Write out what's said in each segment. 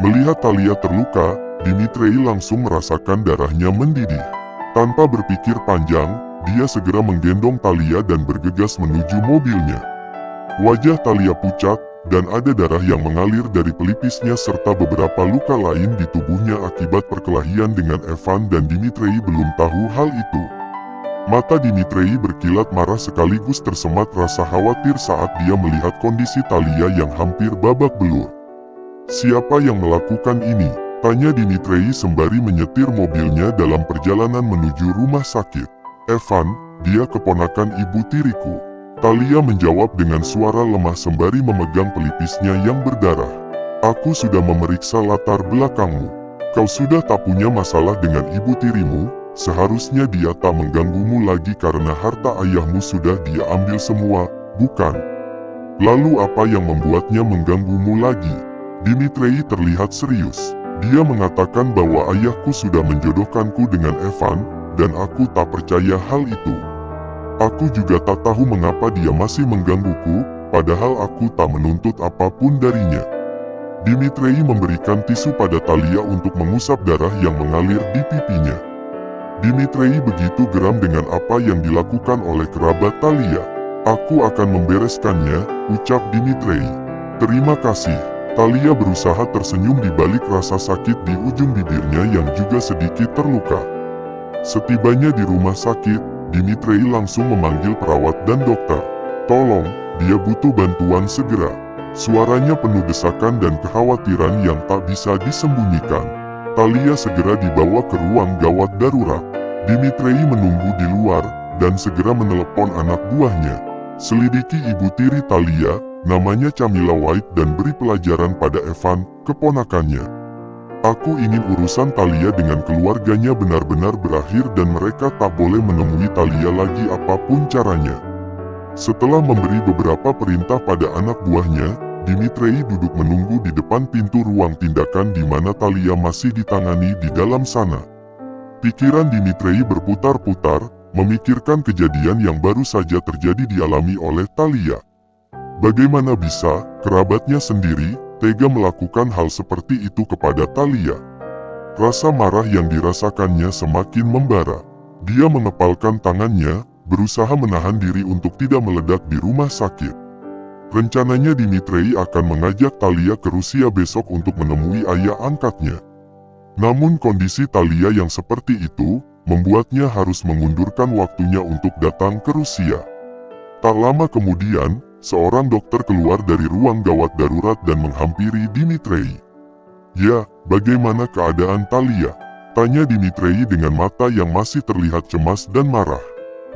Melihat Talia terluka, Dimitri langsung merasakan darahnya mendidih. Tanpa berpikir panjang, dia segera menggendong Talia dan bergegas menuju mobilnya. Wajah Talia pucat, dan ada darah yang mengalir dari pelipisnya serta beberapa luka lain di tubuhnya akibat perkelahian dengan Evan, dan Dimitri belum tahu hal itu. Mata Dimitri berkilat marah sekaligus tersemat rasa khawatir saat dia melihat kondisi Talia yang hampir babak belur. "Siapa yang melakukan ini?" tanya Dimitri sembari menyetir mobilnya dalam perjalanan menuju rumah sakit. "Evan, dia keponakan ibu tiriku." Talia menjawab dengan suara lemah sembari memegang pelipisnya yang berdarah. "Aku sudah memeriksa latar belakangmu. Kau sudah tak punya masalah dengan ibu tirimu, seharusnya dia tak mengganggumu lagi karena harta ayahmu sudah dia ambil semua, bukan? Lalu apa yang membuatnya mengganggumu lagi?" Dimitri terlihat serius. Dia mengatakan bahwa ayahku sudah menjodohkanku dengan Evan, dan aku tak percaya hal itu. Aku juga tak tahu mengapa dia masih menggangguku, padahal aku tak menuntut apapun darinya. Dimitri memberikan tisu pada Talia untuk mengusap darah yang mengalir di pipinya. Dimitri begitu geram dengan apa yang dilakukan oleh kerabat Talia. "Aku akan membereskannya," ucap Dimitri. "Terima kasih." Talia berusaha tersenyum di balik rasa sakit di ujung bibirnya yang juga sedikit terluka. Setibanya di rumah sakit, Dimitri langsung memanggil perawat dan dokter. "Tolong, dia butuh bantuan segera." Suaranya penuh desakan dan kekhawatiran yang tak bisa disembunyikan. Talia segera dibawa ke ruang gawat darurat. Dimitri menunggu di luar, dan segera menelepon anak buahnya. "Selidiki ibu tiri Talia, namanya Camilla White, dan beri pelajaran pada Evan, keponakannya. Aku ingin urusan Talia dengan keluarganya benar-benar berakhir dan mereka tak boleh menemui Talia lagi apapun caranya." Setelah memberi beberapa perintah pada anak buahnya, Dimitri duduk menunggu di depan pintu ruang tindakan di mana Talia masih ditangani di dalam sana. Pikiran Dimitri berputar-putar, memikirkan kejadian yang baru saja terjadi dialami oleh Talia. Bagaimana bisa kerabatnya sendiri tega melakukan hal seperti itu kepada Talia? Rasa marah yang dirasakannya semakin membara. Dia mengepalkan tangannya, berusaha menahan diri untuk tidak meledak di rumah sakit. Rencananya Dimitri akan mengajak Talia ke Rusia besok untuk menemui ayah angkatnya. Namun kondisi Talia yang seperti itu, membuatnya harus mengundurkan waktunya untuk datang ke Rusia. Tak lama kemudian, seorang dokter keluar dari ruang gawat darurat dan menghampiri Dimitri. "Ya, bagaimana keadaan Talia?" tanya Dimitri dengan mata yang masih terlihat cemas dan marah.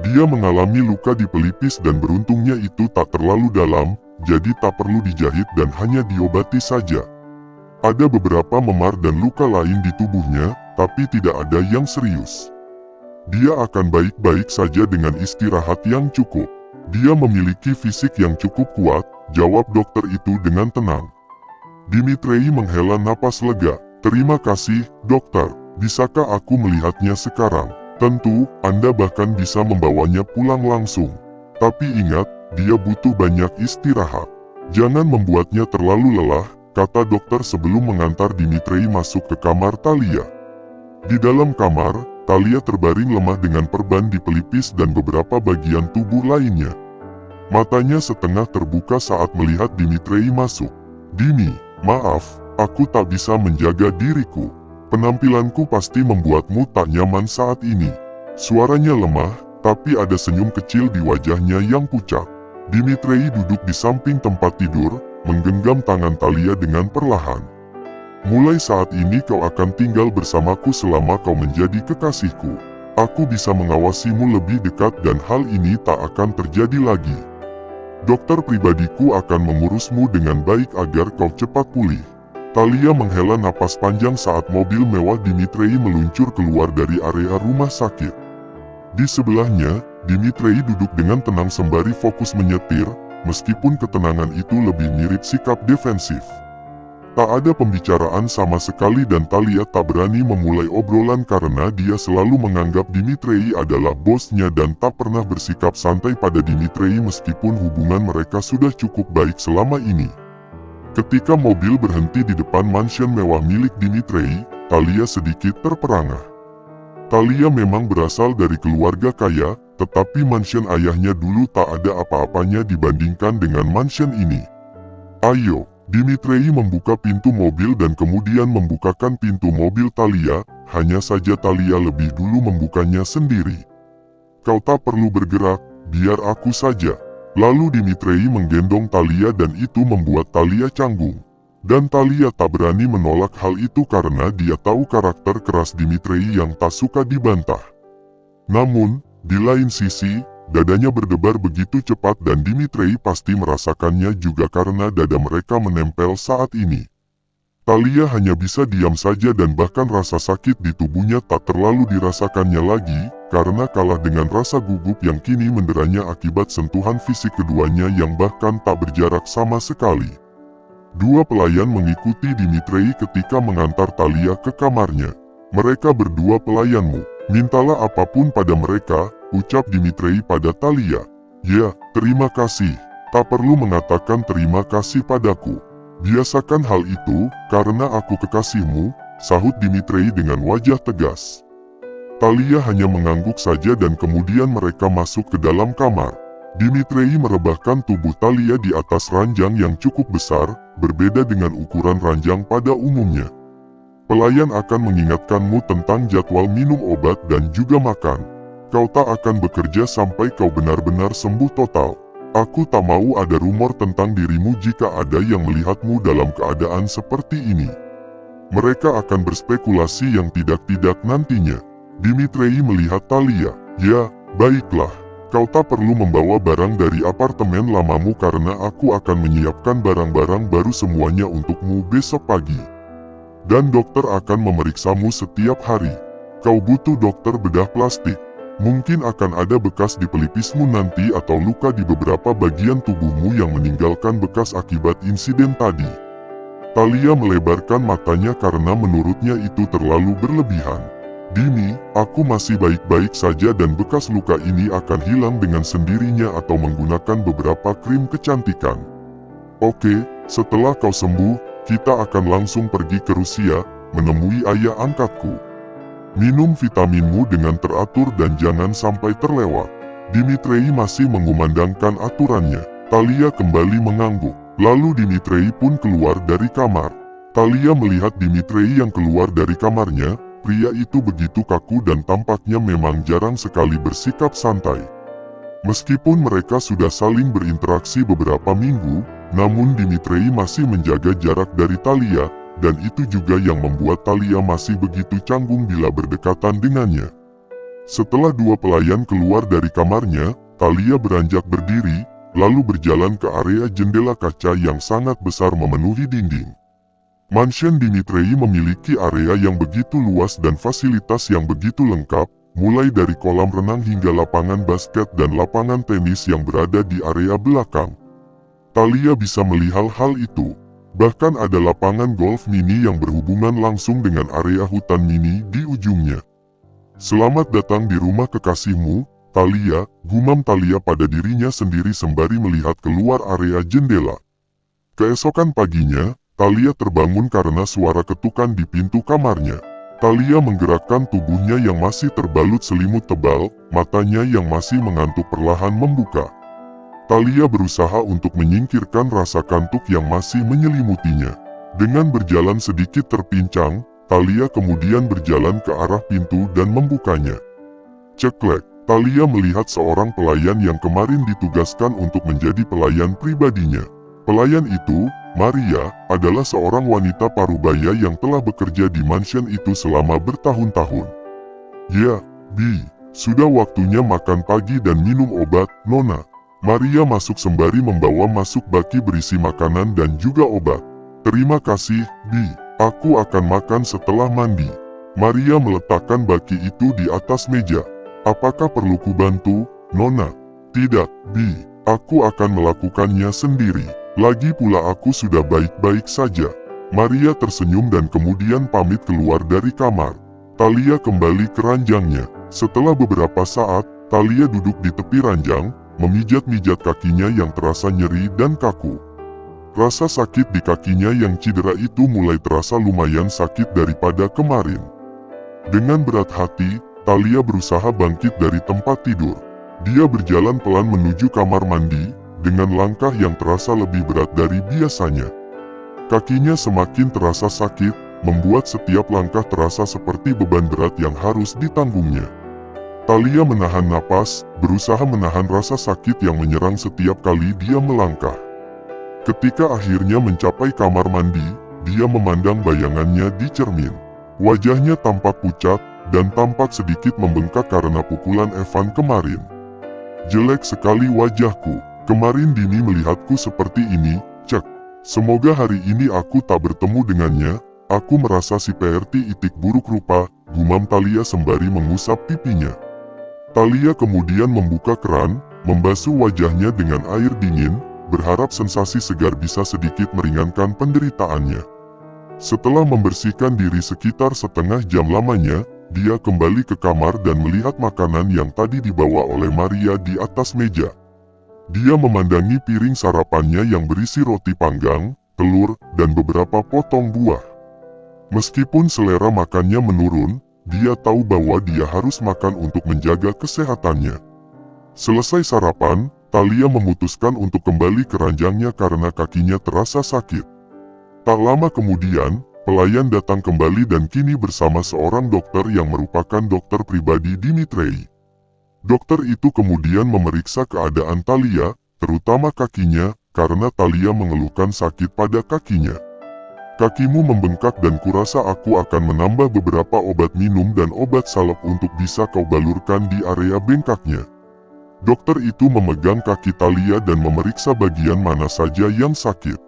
"Dia mengalami luka di pelipis dan beruntungnya itu tak terlalu dalam, jadi tak perlu dijahit dan hanya diobati saja. Ada beberapa memar dan luka lain di tubuhnya, tapi tidak ada yang serius. Dia akan baik-baik saja dengan istirahat yang cukup. Dia memiliki fisik yang cukup kuat," jawab dokter itu dengan tenang. Dimitri menghela napas lega. "Terima kasih, dokter. Bisakah aku melihatnya sekarang?" "Tentu, Anda bahkan bisa membawanya pulang langsung. Tapi ingat, dia butuh banyak istirahat. Jangan membuatnya terlalu lelah," kata dokter sebelum mengantar Dimitri masuk ke kamar Talia. Di dalam kamar, Talia terbaring lemah dengan perban di pelipis dan beberapa bagian tubuh lainnya. Matanya setengah terbuka saat melihat Dimitri masuk. "Dimi, maaf, aku tak bisa menjaga diriku. Penampilanku pasti membuatmu tak nyaman saat ini." Suaranya lemah, tapi ada senyum kecil di wajahnya yang pucat. Dimitri duduk di samping tempat tidur, menggenggam tangan Talia dengan perlahan. "Mulai saat ini kau akan tinggal bersamaku selama kau menjadi kekasihku. Aku bisa mengawasimu lebih dekat dan hal ini tak akan terjadi lagi. Dokter pribadiku akan mengurusmu dengan baik agar kau cepat pulih." Talia menghela napas panjang saat mobil mewah Dimitri meluncur keluar dari area rumah sakit. Di sebelahnya, Dimitri duduk dengan tenang sembari fokus menyetir, meskipun ketenangan itu lebih mirip sikap defensif. Tak ada pembicaraan sama sekali dan Talia tak berani memulai obrolan karena dia selalu menganggap Dimitri adalah bosnya dan tak pernah bersikap santai pada Dimitri meskipun hubungan mereka sudah cukup baik selama ini. Ketika mobil berhenti di depan mansion mewah milik Dimitrei, Talia sedikit terperangah. Talia memang berasal dari keluarga kaya, tetapi mansion ayahnya dulu tak ada apa-apanya dibandingkan dengan mansion ini. Ayo, Dimitrei membuka pintu mobil dan kemudian membukakan pintu mobil Talia, hanya saja Talia lebih dulu membukanya sendiri. Kau tak perlu bergerak, biar aku saja. Lalu Dimitrei menggendong Talia dan itu membuat Talia canggung. Dan Talia tak berani menolak hal itu karena dia tahu karakter keras Dimitrei yang tak suka dibantah. Namun, di lain sisi, dadanya berdebar begitu cepat dan Dimitrei pasti merasakannya juga karena dada mereka menempel saat ini. Talia hanya bisa diam saja dan bahkan rasa sakit di tubuhnya tak terlalu dirasakannya lagi, karena kalah dengan rasa gugup yang kini menderanya akibat sentuhan fisik keduanya yang bahkan tak berjarak sama sekali. Dua pelayan mengikuti Dimitrei ketika mengantar Talia ke kamarnya. Mereka berdua pelayanmu, mintalah apapun pada mereka, ucap Dimitrei pada Talia. Ya, terima kasih, tak perlu mengatakan terima kasih padaku. Biasakan hal itu, karena aku kekasihmu, sahut Dimitrei dengan wajah tegas. Talia hanya mengangguk saja dan kemudian mereka masuk ke dalam kamar. Dimitrei merebahkan tubuh Talia di atas ranjang yang cukup besar, berbeda dengan ukuran ranjang pada umumnya. Pelayan akan mengingatkanmu tentang jadwal minum obat dan juga makan. Kau tak akan bekerja sampai kau benar-benar sembuh total. Aku tak mau ada rumor tentang dirimu jika ada yang melihatmu dalam keadaan seperti ini. Mereka akan berspekulasi yang tidak-tidak nantinya. Dimitrei melihat Talia. Ya, baiklah. Kau tak perlu membawa barang dari apartemen lamamu karena aku akan menyiapkan barang-barang baru semuanya untukmu besok pagi. Dan dokter akan memeriksamu setiap hari. Kau butuh dokter bedah plastik. Mungkin akan ada bekas di pelipismu nanti atau luka di beberapa bagian tubuhmu yang meninggalkan bekas akibat insiden tadi. Talia melebarkan matanya karena menurutnya itu terlalu berlebihan. Dimi, aku masih baik-baik saja dan bekas luka ini akan hilang dengan sendirinya atau menggunakan beberapa krim kecantikan. Oke, setelah kau sembuh, kita akan langsung pergi ke Rusia, menemui ayah angkatku. Minum vitaminmu dengan teratur dan jangan sampai terlewat. Dimitrei masih mengumandangkan aturannya. Talia kembali mengangguk. Lalu Dimitrei pun keluar dari kamar. Talia melihat Dimitrei yang keluar dari kamarnya. Pria itu begitu kaku dan tampaknya memang jarang sekali bersikap santai. Meskipun mereka sudah saling berinteraksi beberapa minggu, namun Dimitrei masih menjaga jarak dari Talia. Dan itu juga yang membuat Talia masih begitu canggung bila berdekatan dengannya. Setelah dua pelayan keluar dari kamarnya, Talia beranjak berdiri, lalu berjalan ke area jendela kaca yang sangat besar memenuhi dinding. Mansion Dimitrei memiliki area yang begitu luas dan fasilitas yang begitu lengkap, mulai dari kolam renang hingga lapangan basket dan lapangan tenis yang berada di area belakang. Talia bisa melihat hal itu. Bahkan ada lapangan golf mini yang berhubungan langsung dengan area hutan mini di ujungnya. Selamat datang di rumah kekasihmu, Talia, gumam Talia pada dirinya sendiri sembari melihat keluar area jendela. Keesokan paginya, Talia terbangun karena suara ketukan di pintu kamarnya. Talia menggerakkan tubuhnya yang masih terbalut selimut tebal, matanya yang masih mengantuk perlahan membuka. Talia berusaha untuk menyingkirkan rasa kantuk yang masih menyelimutinya. Dengan berjalan sedikit terpincang, Talia kemudian berjalan ke arah pintu dan membukanya. Ceklek, Talia melihat seorang pelayan yang kemarin ditugaskan untuk menjadi pelayan pribadinya. Pelayan itu, Maria, adalah seorang wanita parubaya yang telah bekerja di mansion itu selama bertahun-tahun. Ya, Bi, sudah waktunya makan pagi dan minum obat, Nona. Maria masuk sembari membawa masuk baki berisi makanan dan juga obat. Terima kasih, Bi. Aku akan makan setelah mandi. Maria meletakkan baki itu di atas meja. Apakah perlu kubantu, Nona? Tidak, Bi. Aku akan melakukannya sendiri. Lagi pula aku sudah baik-baik saja. Maria tersenyum dan kemudian pamit keluar dari kamar. Talia kembali ke ranjangnya. Setelah beberapa saat, Talia duduk di tepi ranjang, memijat-mijat kakinya yang terasa nyeri dan kaku. Rasa sakit di kakinya yang cedera itu mulai terasa lumayan sakit daripada kemarin. Dengan berat hati, Thalia berusaha bangkit dari tempat tidur. Dia berjalan pelan menuju kamar mandi, dengan langkah yang terasa lebih berat dari biasanya. Kakinya semakin terasa sakit, membuat setiap langkah terasa seperti beban berat yang harus ditanggungnya. Thalia menahan napas, berusaha menahan rasa sakit yang menyerang setiap kali dia melangkah. Ketika akhirnya mencapai kamar mandi, dia memandang bayangannya di cermin. Wajahnya tampak pucat, dan tampak sedikit membengkak karena pukulan Evan kemarin. "Jelek sekali wajahku. Kemarin Dini melihatku seperti ini, cek. Semoga hari ini aku tak bertemu dengannya. Aku merasa si PRT itik buruk rupa," gumam Thalia sembari mengusap pipinya. Thalia kemudian membuka keran, membasuh wajahnya dengan air dingin, berharap sensasi segar bisa sedikit meringankan penderitaannya. Setelah membersihkan diri sekitar setengah jam lamanya, dia kembali ke kamar dan melihat makanan yang tadi dibawa oleh Maria di atas meja. Dia memandangi piring sarapannya yang berisi roti panggang, telur, dan beberapa potong buah. Meskipun selera makannya menurun, dia tahu bahwa dia harus makan untuk menjaga kesehatannya. Selesai sarapan, Thalia memutuskan untuk kembali ke ranjangnya karena kakinya terasa sakit. Tak lama kemudian, pelayan datang kembali dan kini bersama seorang dokter yang merupakan dokter pribadi Dimitrei. Dokter itu kemudian memeriksa keadaan Thalia, terutama kakinya, karena Thalia mengeluhkan sakit pada kakinya. "Kakimu membengkak dan kurasa aku akan menambah beberapa obat minum dan obat salep untuk bisa kau balurkan di area bengkaknya." Dokter itu memegang kaki Thalia dan memeriksa bagian mana saja yang sakit.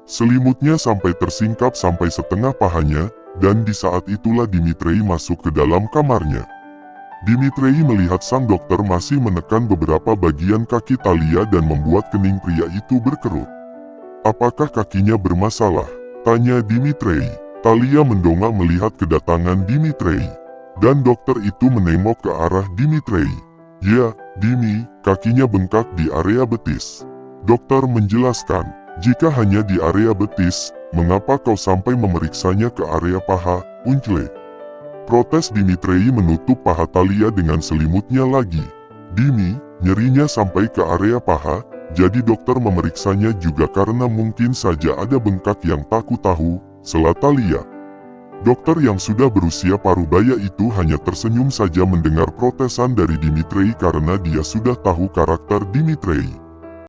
Selimutnya sampai tersingkap sampai setengah pahanya, dan di saat itulah Dimitrei masuk ke dalam kamarnya. Dimitrei melihat sang dokter masih menekan beberapa bagian kaki Thalia dan membuat kening pria itu berkerut. "Apakah kakinya bermasalah?" tanya Dimitrei. Thalia mendongak melihat kedatangan Dimitrei, dan dokter itu menengok ke arah Dimitrei. "Ya, Dimi, kakinya bengkak di area betis." Dokter menjelaskan, "Jika hanya di area betis, mengapa kau sampai memeriksanya ke area paha, Uncle?" Protes Dimitrei menutup paha Thalia dengan selimutnya lagi. "Dimi, nyerinya sampai ke area paha, jadi dokter memeriksanya juga karena mungkin saja ada bengkak yang tak ku tahu," sela Thalia. Dokter yang sudah berusia paruh baya itu hanya tersenyum saja mendengar protesan dari Dimitrei karena dia sudah tahu karakter Dimitrei.